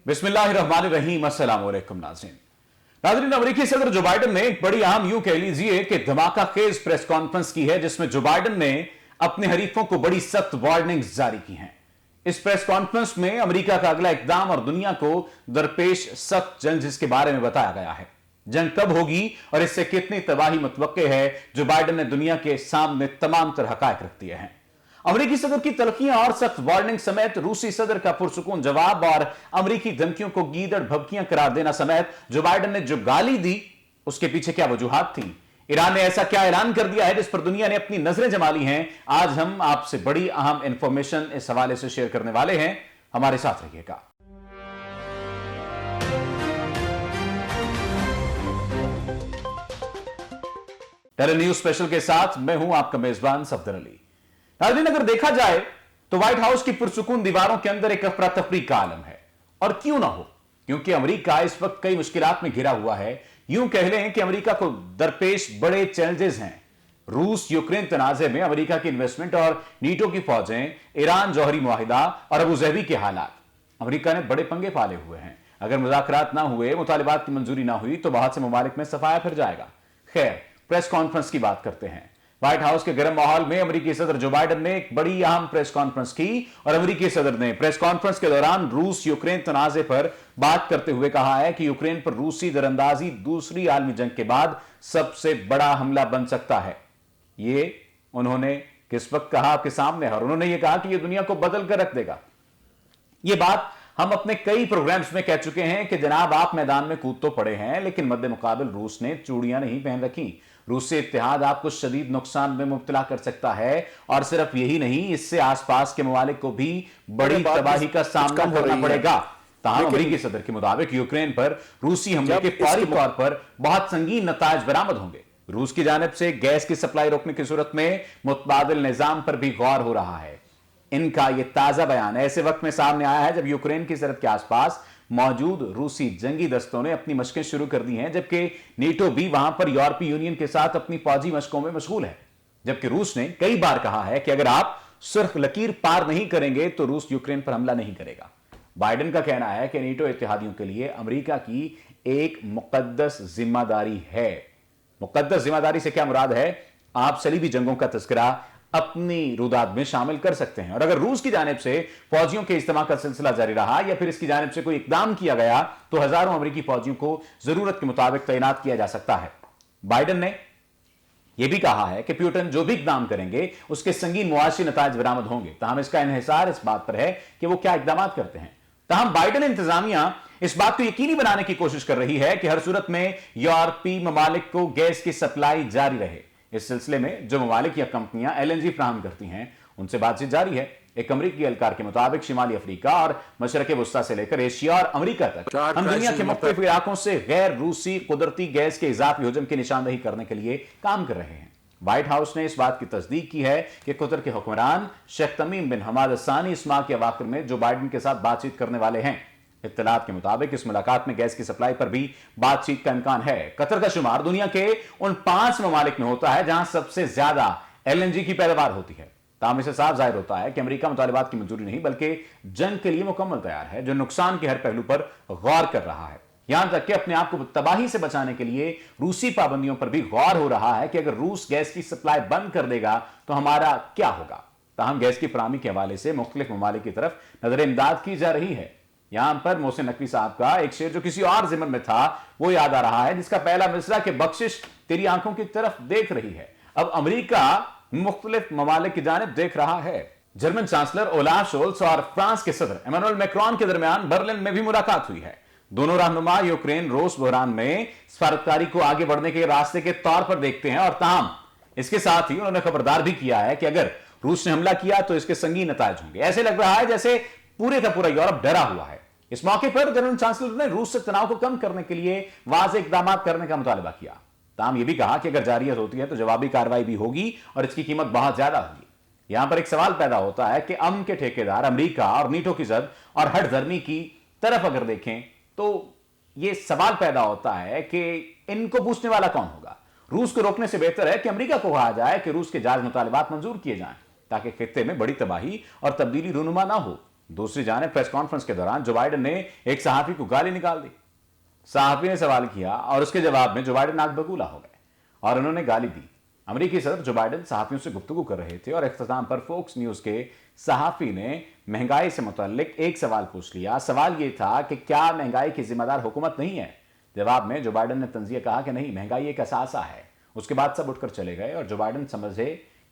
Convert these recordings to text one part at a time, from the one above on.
बिस्मिल्लाहिर्रहमानिर्रहीम। अस्सलाम वालेकुम नाज़रीन, अमेरिकी सदर जो बाइडेन ने एक बड़ी अहम यूं कह लीजिए कि धमाका खेज प्रेस कॉन्फ्रेंस की है, जिसमें जो बाइडेन ने अपने हरीफों को बड़ी सख्त वार्निंग्स जारी की हैं। इस प्रेस कॉन्फ्रेंस में अमेरिका का अगला इकदाम और दुनिया को दरपेश सख्त जंग जिसके बारे में बताया गया है। जंग कब होगी और इससे कितनी तबाही मुतवक्के है, जो बाइडेन ने दुनिया के सामने तमाम तरह हकायक रख दिए हैं। अमेरिकी सदर की तलखियां और सख्त वार्निंग समेत रूसी सदर का पुरसुकून जवाब और अमेरिकी धमकियों को गीदड़ भभकियां करार देना समेत जो बाइडेन ने जो गाली दी, उसके पीछे क्या वजूहात थी? ईरान ने ऐसा क्या ऐलान कर दिया है जिस पर दुनिया ने अपनी नजरें जमा ली हैं? आज हम आपसे बड़ी अहम इंफॉर्मेशन इस हवाले से शेयर करने वाले हैं। हमारे साथ रहिएगा। टेरर न्यूज स्पेशल के साथ मैं हूं आपका मेजबान सफदर अली। नाज़रीन, अगर देखा जाए तो व्हाइट हाउस की पुरसुकून दीवारों के अंदर एक अफरा तफरी का आलम है, और क्यों ना हो, क्योंकि अमेरिका इस वक्त कई मुश्किलात में घिरा हुआ है। यूं कह लें कि अमेरिका को दरपेश बड़े चैलेंजेस हैं। रूस यूक्रेन तनाज़े में अमेरिका की इन्वेस्टमेंट और नीटो की फौजें, ईरान जौहरी मुआहिदा और अबूज़हबी के हालात। अमेरिका ने बड़े पंगे पाले हुए हैं। अगर मुज़ाकरात ना हुए, मुतालिबात की मंजूरी ना हुई तो बहुत से ममालिक में सफाया फिर जाएगा। खैर, प्रेस कॉन्फ्रेंस की बात करते हैं। व्हाइट हाउस के गर्म माहौल में अमेरिकी सदर जो बाइडेन ने एक बड़ी अहम प्रेस कॉन्फ्रेंस की, और अमेरिकी सदर ने प्रेस कॉन्फ्रेंस के दौरान रूस यूक्रेन तनाज़े पर बात करते हुए कहा है कि यूक्रेन पर रूसी दरअंदाजी दूसरी आलमी जंग के बाद सबसे बड़ा हमला बन सकता है। ये उन्होंने किस वक्त कहा? आपके सामने है। और उन्होंने ये कहा कि यह दुनिया को बदल कर रख देगा। यह बात हम अपने कई प्रोग्राम्स में कह चुके हैं कि जनाब, आप मैदान में कूद तो पड़े हैं, लेकिन मद्दे मुकाबिल रूस ने चूड़ियां नहीं पहन रखी। रूसी इत्तेहाद आपको शदीद नुकसान में मुब्तला कर सकता है, और सिर्फ यही नहीं, इससे आसपास के ममालिक को भी बड़ी तबाही का सामना करना पड़ेगा। ताहम अमेरिकी सदर के मुताबिक यूक्रेन पर रूसी हमले के फौरी तौर पर बहुत संगीन नताज बरामद होंगे। रूस की जानिब से गैस की सप्लाई रोकने की सूरत में मुतबादिल निजाम पर भी गौर हो रहा है। इनका यह ताजा बयान ऐसे वक्त में सामने आया है जब यूक्रेन की सरहद के आसपास मौजूद रूसी जंगी दस्तों ने अपनी मशकें शुरू कर दी हैं, जबकि नीटो भी वहां पर यूरोपीय यूनियन के साथ अपनी फौजी मशकों में मशगूल है। जबकि रूस ने कई बार कहा है कि अगर आप सुर्ख लकीर पार नहीं करेंगे तो रूस यूक्रेन पर हमला नहीं करेगा। बाइडेन का कहना है कि नीटो इत्तेहादियों के लिए अमेरिका की एक मुकद्दस जिम्मेदारी है। मुकद्दस जिम्मेदारी से क्या मुराद है? आप सलीबी जंगों का तज़किरा अपनी रुदाद में शामिल कर सकते हैं, और अगर रूस की जानिब से फौजियों के इज्तिमा का सिलसिला जारी रहा या फिर इसकी जानिब से कोई इकदाम किया गया तो हजारों अमेरिकी फौजियों को जरूरत के मुताबिक तैनात किया जा सकता है। बाइडेन ने यह भी कहा है कि पुतिन जो भी इकदाम करेंगे उसके संगीन मुआशी नताज बरामद होंगे। ताहम इसका इन्हिसार इस बात पर है कि वो क्या इकदाम करते हैं। ताहम बाइडेन इंतजामिया इस बात को यकीनी बनाने की कोशिश कर रही है कि हर सूरत में यूरोपीय ममालिक को गैस की सप्लाई जारी रहे। इस सिलसिले में जो ममालिक या कंपनियां एलएनजी फराहम करती हैं, उनसे बातचीत जारी है। एक अमेरिकी एहलकार के मुताबिक शिमाली अफ्रीका और मशरक़े वुस्ता से लेकर एशिया और अमेरिका तक हम दुनिया के मुख्तलिफ इलाकों से गैर रूसी कुदरती गैस के इजाफी हुजम की निशानदही करने के लिए काम कर रहे हैं। व्हाइट हाउस ने इस बात की तस्दीक की है कि कतर के हुक्मरान शेख तमीम बिन हमाद अल-सानी इस माह के अवाखिर में जो बाइडेन के साथ बातचीत करने वाले हैं। इत्तलात के मुताबिक इस मुलाकात में गैस की सप्लाई पर भी बातचीत का इम्कान है। कतर का शुमार दुनिया के उन 5 ममालिक में होता है जहां सबसे ज्यादा एलएनजी की पैदावार होती है। ताहम इससे साफ जाहिर होता है कि अमेरिका मुतालिबात की मंजूरी नहीं बल्कि जंग के लिए मुकम्मल तैयार है, जो नुकसान के हर पहलू पर गौर कर रहा है। यहां तक कि अपने आप को तबाही से बचाने के लिए रूसी पाबंदियों पर भी गौर हो रहा है कि अगर रूस गैस की सप्लाई बंद कर देगा तो हमारा क्या होगा। ताहम गैस की फराहमी के हवाले से मुख्तलिफ ममालिक की तरफ नजर इमदाद की जा रही है। यहां पर मोहसिन नकवी साहब का एक शेर जो किसी और जिम्मन में था वो याद आ रहा है, जिसका पहला मिसरा के बख्शिश तेरी आंखों की तरफ देख रही है। अब अमेरिका मुख्तलिफ ममालिक की जानिब देख रहा है। जर्मन चांसलर ओलाफ शोल्स और फ्रांस के सदर इमैनुअल मैक्रोन के दरमियान बर्लिन में भी मुलाकात हुई है। दोनों रहनुमा यूक्रेन रूस बहरान में सफारतकारी को आगे बढ़ने के रास्ते के तौर पर देखते हैं, और ताहम इसके साथ ही उन्होंने खबरदार भी किया है कि अगर रूस ने हमला किया तो इसके संगीन नताज होंगे। ऐसे लग रहा है जैसे पूरे का पूरा यूरोप डरा हुआ है। इस मौके पर जर्मन चांसलर ने रूस से तनाव को कम करने के लिए वाज़ेह इक़दाम करने का मुतालबा किया। ताहम यह भी कहा कि अगर जारियत होती है तो जवाबी कार्रवाई भी होगी और इसकी कीमत बहुत ज्यादा होगी। यहां पर एक सवाल पैदा होता है कि अमन के ठेकेदार अमेरिका और नीटो की जद और हट धर्मी की तरफ अगर देखें तो यह सवाल पैदा होता है कि इनको पूछने वाला कौन होगा। रूस को रोकने से बेहतर है कि अमेरिका को कहा जाए कि रूस के जायज मुतालिबात मंजूर किए जाएं, ताकि खित्ते में बड़ी तबाही और तब्दीली रूनुमा ना हो। दूसरी जानिब प्रेस कॉन्फ्रेंस के दौरान जो बाइडेन ने एक सहाफी को गाली निकाल दी। सहाफी ने सवाल किया और उसके जवाब में जो बाइडेन नाक बगूला हो गए और उन्होंने गाली दी। अमेरिकी सदर जो बाइडेन सहाफियों से गुफ्तगू कर रहे थे और इख्तिताम पर फोक्स न्यूज के सहाफी ने महंगाई से मुतल्लिक एक सवाल पूछ लिया। सवाल यह था कि क्या महंगाई की जिम्मेदार हुकूमत नहीं है? जवाब में जो बाइडेन ने तंजिया कहा कि नहीं, महंगाई एक असासा है। उसके बाद सब उठकर चले गए और जो बाइडेन समझे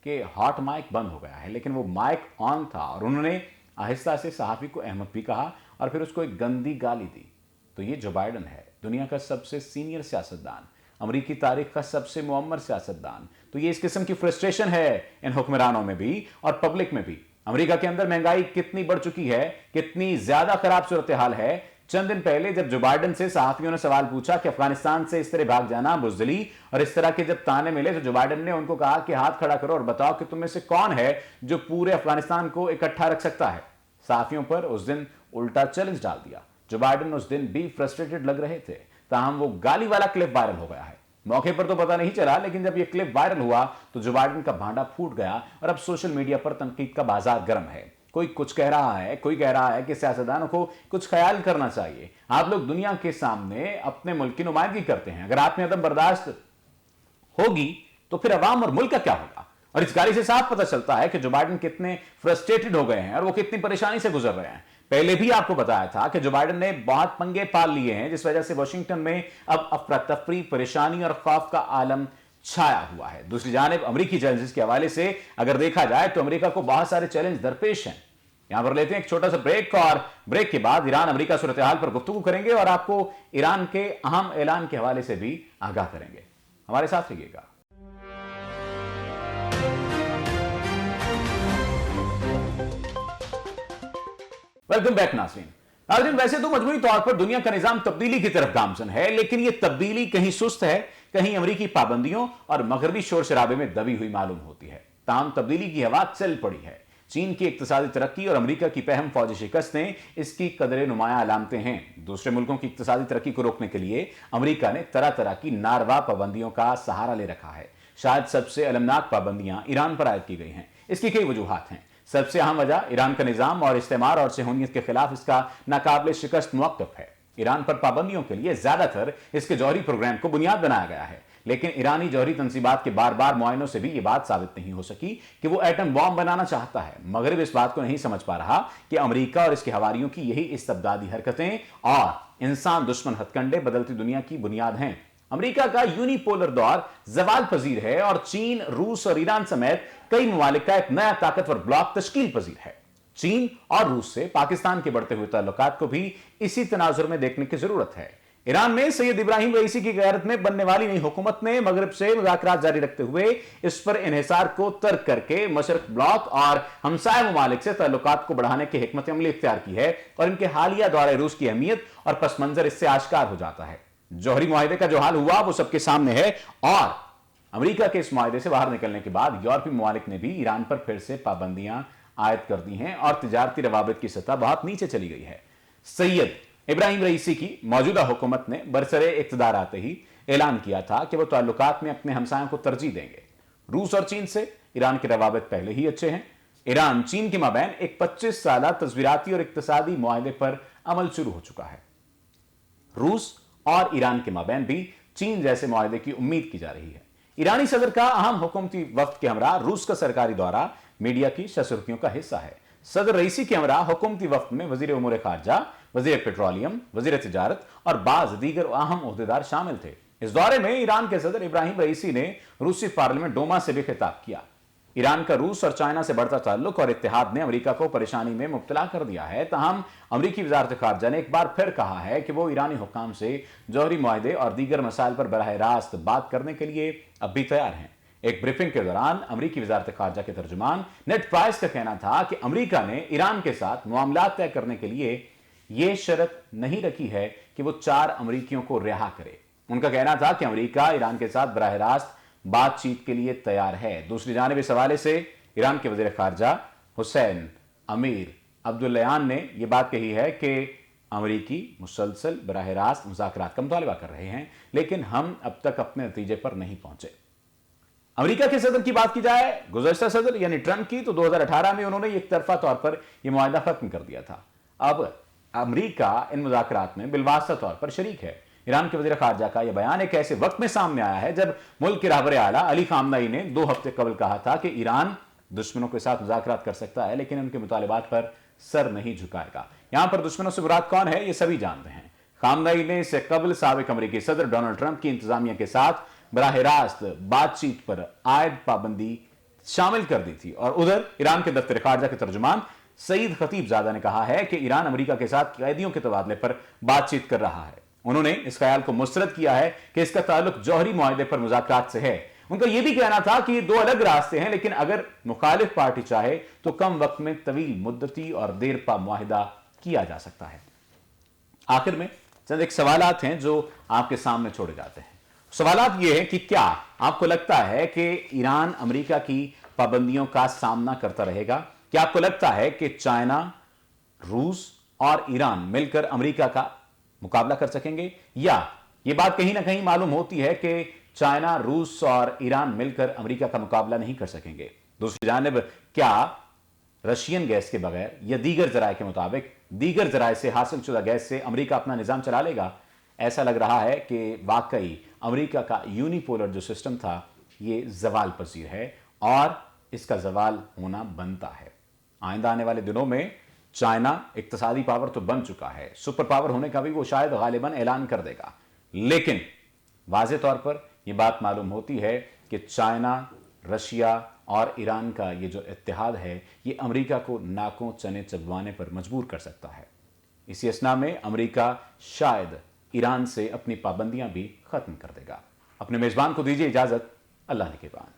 कि हॉट माइक बंद हो गया है, लेकिन वो माइक ऑन था और उन्होंने आहिस्ता से सहाफी को अहमद भी कहा और फिर उसको एक गंदी गाली दी। तो ये जो बाइडेन है, दुनिया का सबसे सीनियर सियासतदान, अमेरिकी तारीख का सबसे मुअम्मर सियासतदान। तो ये इस किस्म की फ्रस्ट्रेशन है इन हुक्मरानों में भी और पब्लिक में भी। अमेरिका के अंदर महंगाई कितनी बढ़ चुकी है, कितनी ज्यादा खराब सूरत हाल है। चंद दिन पहले जब जो बाइडेन से सहाफियों ने सवाल पूछा कि अफगानिस्तान से इस तरह भाग जाना बुज़दिली और इस तरह के जब ताने मिले, तो जो बाइडेन ने उनको कहा कि हाथ खड़ा करो और बताओ कि तुम में से कौन है जो पूरे अफगानिस्तान को इकट्ठा रख सकता है। सहाफियों पर उस दिन उल्टा चैलेंज डाल दिया। जो बाइडेन उस दिन भी फ्रस्ट्रेटेड लग रहे थे, ताहम वो गाली वाला क्लिप वायरल हो गया है। मौके पर तो पता नहीं चला, लेकिन जब ये क्लिप वायरल हुआ तो जो बाइडेन का भांडा फूट गया और अब सोशल मीडिया पर तनकीद का बाजार गर्म है। कोई कुछ कह रहा है, कोई कह रहा है कि सियासतदानों को कुछ ख्याल करना चाहिए। आप लोग दुनिया के सामने अपने मुल्क की नुमाइंदगी करते हैं, अगर आप में अदम बर्दाश्त होगी तो फिर अवाम और मुल्क का क्या होगा? और इस गाली से साफ पता चलता है कि जो बाइडेन कितने फ्रस्ट्रेटेड हो गए हैं और वो कितनी परेशानी से गुजर रहे हैं। पहले भी आपको बताया था कि जो बाइडेन ने बहुत पंगे पाल लिए हैं, जिस वजह से वाशिंगटन में अब अफरा तफरी, परेशानी और खौफ का आलम छाया हुआ है। दूसरी जानिब अमेरिकी चैलेंजेस के हवाले से अगर देखा जाए तो अमेरिका को बहुत सारे चैलेंज दरपेश हैं। यहां पर लेते हैं एक छोटा सा ब्रेक और ब्रेक के बाद ईरान अमेरिका सूरत हाल पर गुफ्तगू करेंगे और आपको ईरान के अहम ऐलान के हवाले से भी आगाह करेंगे। हमारे साथ रहिएगा। वेलकम बैक नाज़रीन। वैसे तो मजमूई तौर पर दुनिया का निजाम तब्दीली की तरफ गामजन है, लेकिन यह तब्दीली कहीं सुस्त है, कहीं अमेरिकी पाबंदियों और मगरबी शोर शराबे में दबी हुई मालूम होती है। ताहम तब्दीली की हवा चल पड़ी है। चीन की इक्तिसादी तरक्की और अमेरिका की पहम फौजी शिकस्तें इसकी कदरे नुमाया अलामतें हैं। दूसरे मुल्कों की इक्तिसादी तरक्की को रोकने के लिए अमेरिका ने तरह तरह की नारवा पाबंदियों का सहारा ले रखा है। शायद सबसे अलमनाक पाबंदियां ईरान पर आयद की गई हैं। इसकी कई वजूहात हैं। सबसे अहम वजह ईरान का निजाम और इस्तेमार और सेहूनियत के खिलाफ इसका नाकाबिले शिकस्त मौक़िफ़ है। ईरान पर पाबंदियों के लिए ज्यादातर इसके जौहरी प्रोग्राम को बुनियाद बनाया गया है, लेकिन ईरानी जौहरी तंसीबात के बार बार मुआयनों से भी यह बात साबित नहीं हो सकी कि वो एटम बॉम्ब बनाना चाहता है। मगरिब इस बात को नहीं समझ पा रहा कि अमेरिका और इसके हवारियों की यही इस्तबदादी हरकतें और इंसान दुश्मन हथकंडे बदलती दुनिया की बुनियाद हैं। अमेरिका का यूनिपोलर दौर जवाल पजीर है और चीन, रूस और ईरान समेत कई ममालिक का एक नया ताकतवर ब्लॉक तश्कील पजीर है। चीन और रूस से पाकिस्तान के बढ़ते हुए ताल्लुकात को भी इसी तनाजुर में देखने की जरूरत है। ईरान में सैयद इब्राहिम रईसी की क़यादत में बनने वाली नई हुकूमत ने मगरिब से मुज़ाकरात जारी रखते हुए इस पर इन्हिसार को तर्क करके मशरक ब्लॉक और हमसाय ममालिक से ताल्लुकात को बढ़ाने की हिकमत अमली इख्तियार की है और इनके हालिया दौरे रूस की अहमियत और पस मंजर इससे आश्कार हो जाता है। जौहरी मुआहिदे का जो हाल हुआ वो सबके सामने है और अमेरिका के इस मुआहिदे से बाहर निकलने के बाद यूरोपीय ममालिक ने भी ईरान पर फिर से पाबंदियां आयद कर दी हैं और तिजारती रवाबित की सतह बहुत नीचे चली गई है। सैयद इब्राहिम रईसी की मौजूदा हुकूमत ने बरसरे इक़्तिदार आते ही ऐलान किया था कि वो ताल्लुकात में अपने हमसायों को तरजीह देंगे। रूस और चीन से ईरान के रवाबित पहले ही अच्छे हैं। ईरान चीन के माबैन एक 25 साला तस्वीराती और इक्तिसादी मुआहिदे पर अमल शुरू हो चुका है। रूस और ईरान के माबैन भी चीन जैसे मुआहिदे की उम्मीद की जा रही है। ईरानी सदर का अहम हुकूमती वफ्द के हमरा रूस का सरकारी दौरा मीडिया की शसुर्खियों का हिस्सा है। सदर रईसी के हमरा हुकूमती वफ्द में वजीर उमूर खारजा, वजीर पेट्रोलियम, वजीर तिजारत और बाज दीगर अहम ओहदेदार शामिल थे। इस दौरे में ईरान के सदर इब्राहिम रईसी ने रूसी पार्लियामेंट डोमा से भी खिताब किया। ईरान का रूस और चाइना से बढ़ता ताल्लुक और इत्तेहाद ने अमेरिका को परेशानी में मुब्तला कर दिया है। ताहम अमेरिकी वजारत खारजा ने एक बार फिर कहा है कि वो ईरानी हुक्काम से जौहरी मुआहिदे और दीगर मसाइल पर बराह रास्त बात करने के लिए अब भी तैयार हैं। एक ब्रीफिंग के दौरान अमेरिकी वजारत खारजा के तर्जुमान नेड प्राइस का कहना था कि अमेरिका ने ईरान के साथ मामलात तय करने के लिए यह शर्त नहीं रखी है कि वो 4 अमेरिकियों को रिहा करे। उनका कहना था कि अमेरिका ईरान के साथ बराह रास्त बातचीत के लिए तैयार है। दूसरी जानिब इस हवाले से ईरान के वज़ीर ख़ारजा हुसैन अमीर अब्दुल्लायान ने यह बात कही है कि अमेरिकी मुसलसल बराह रास्त मुज़ाकरात का मुतालबा कर रहे हैं, लेकिन हम अब तक अपने नतीजे पर नहीं पहुंचे। अमेरिका के सदर की बात की जाए, गुज़श्ता सदर यानी ट्रंप की, तो 2018 में उन्होंने एक तरफा तौर पर यह मुआहदा खत्म कर दिया था। अब अमेरिका इन मुज़ाकरात में बिलवास्ता तौर पर शरीक है। ईरान के वज़ीर ख़ारजा का यह बयान एक ऐसे वक्त में सामने आया है जब मुल्क के रहबर आला अली खामनेई ने 2 हफ्ते कबल कहा था कि ईरान दुश्मनों के साथ मुज़ाकरात कर सकता है, लेकिन उनके मुतालिबात पर सर नहीं झुकाएगा। यहां पर दुश्मनों से मुराद कौन है, ये सभी जानते हैं। खामनेई ने इससे कबल साबिक अमेरिकी सदर डोनाल्ड ट्रंप की इंतजामिया के साथ बराह रास्त बातचीत पर आयद पाबंदी शामिल कर दी थी। और उधर ईरान के दफ्तर खारजा के तर्जुमान सईद खतीबजादा ने कहा है कि ईरान अमेरिका के साथ कैदियों के तबादले पर बातचीत कर रहा है। उन्होंने इस ख्याल को मुस्तरद किया है कि इसका ताल्लुक जौहरी मुआहदे पर मुज़ाकरात से है। उनका यह भी कहना था कि ये 2 अलग रास्ते हैं, लेकिन अगर मुखालिफ पार्टी चाहे तो कम वक्त में तवील मुद्दती और देर पा मुआहिदा किया जा सकता है। आखिर में चंद एक सवालात हैं जो आपके सामने छोड़े जाते हैं। सवालात ये है कि क्या आपको लगता है कि ईरान अमेरिका की पाबंदियों का सामना करता रहेगा? क्या आपको लगता है कि चाइना, रूस और ईरान मिलकर अमेरिका का मुकाबला कर सकेंगे? या यह बात कहीं ना कहीं मालूम होती है कि चाइना, रूस और ईरान मिलकर अमेरिका का मुकाबला नहीं कर सकेंगे? दूसरी जानिब क्या रशियन गैस के बगैर या दीगर जराये के मुताबिक दीगर जराये से हासिल शुदा गैस से अमेरिका अपना निजाम चला लेगा? ऐसा लग रहा है कि वाकई अमेरिका का यूनिपोलर जो सिस्टम था ये जवाल पजीर है और इसका जवाल होना बनता है। आइंदा आने वाले दिनों में चाइना इक्तिसादी पावर तो बन चुका है, सुपर पावर होने का भी वो शायद गालिबन ऐलान कर देगा, लेकिन वाज़े तौर पर यह बात मालूम होती है कि चाइना, रशिया और ईरान का ये जो इत्तेहाद है ये अमेरिका को नाकों चने चबवाने पर मजबूर कर सकता है। इसी असना में अमेरिका शायद ईरान से अपनी पाबंदियां भी खत्म कर देगा। अपने मेजबान को दीजिए इजाजत। अल्लाह ने के बाद।